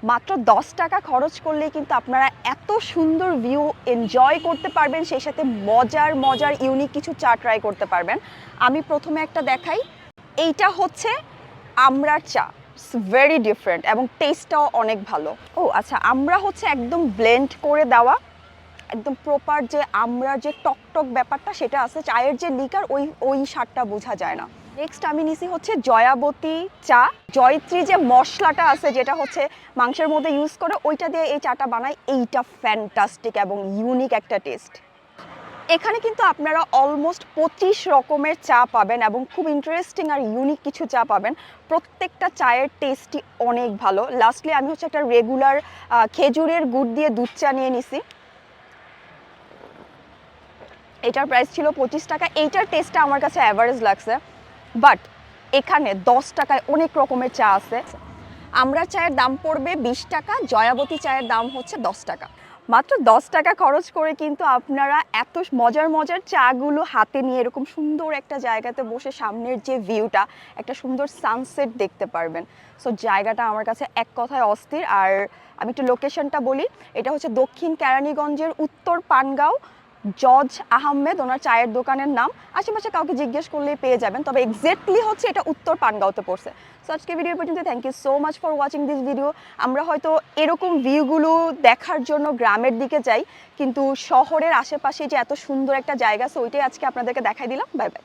মাত্র 10 টাকা খরচ করলেই কিন্তু আপনারা এত সুন্দর ভিউ এনজয় করতে পারবেন, সেই সাথে মজার মজার ইউনিক কিছু চা ট্রাই করতে পারবেন। আমি প্রথমে একটা দেখাই, এইটা হচ্ছে আমড়ার চা। ইটস ভেরি ডিফারেন্ট এবং টেস্টটাও অনেক ভালো। ও আচ্ছা, আমরা হচ্ছে একদম ব্লেন্ড করে দেওয়া, একদম প্রপার যে আমড়ার যে টকটক ব্যাপারটা সেটা আছে, চায়ের যে লিকার ওই স্বাদটা বোঝা যায় না। নেক্সট আমি নিছি হচ্ছে জয়াবতী চা। জয়ত্রী যে মশলাটা আছে যেটা হচ্ছে মাংসের মধ্যে ইউজ করে, ওইটা দিয়ে এই চাটা বানায়। এইটা ফ্যান্টাস্টিক এবং ইউনিক একটা টেস্ট। এখানে কিন্তু আপনারা অলমোস্ট 25 রকমের চা পাবেন এবং খুব ইন্টারেস্টিং আর ইউনিক কিছু চা পাবেন। প্রত্যেকটা চায়ের টেস্টই অনেক ভালো। লাস্টলি আমি হচ্ছে একটা রেগুলার খেজুরের গুড় দিয়ে দুধ চা নিয়ে নিছি। এটার প্রাইস ছিল 25 টাকা। এইটার টেস্টটা আমার কাছে অ্যাভারেজ লাগছে, বাট এখানে 10 টাকায় অনেক রকমের চা আছে। আমরা চায়ের দাম পড়বে 20 টাকা, জয়াবতী চায়ের দাম হচ্ছে 10 টাকা। মাত্র 10 টাকা খরচ করে কিন্তু আপনারা এত মজার মজার চাগুলো হাতে নিয়ে এরকম সুন্দর একটা জায়গাতে বসে সামনের যে ভিউটা, একটা সুন্দর সানসেট দেখতে পারবেন। সো জায়গাটা আমার কাছে এক কথায় অস্থির। আর আমি একটু লোকেশনটা বলি, এটা হচ্ছে দক্ষিণ কেরানীগঞ্জের উত্তর পানগাঁও, জজ আহমেদ ওনার চায়ের দোকানের নাম। আশেপাশে কাউকে জিজ্ঞেস করলেই পেয়ে যাবেন, তবে এক্স্যাক্টলি হচ্ছে এটা উত্তর পানগাঁওতে পড়ছে। সো আজকে ভিডিও পর্যন্ত, thank you so much for watching this video. আমরা হয়তো এরকম ভিউগুলো দেখার জন্য গ্রামের দিকে যাই, কিন্তু শহরের আশেপাশে যে এত সুন্দর একটা জায়গা আছে ওইটাই আজকে আপনাদেরকে দেখাই দিলাম। Bye bye.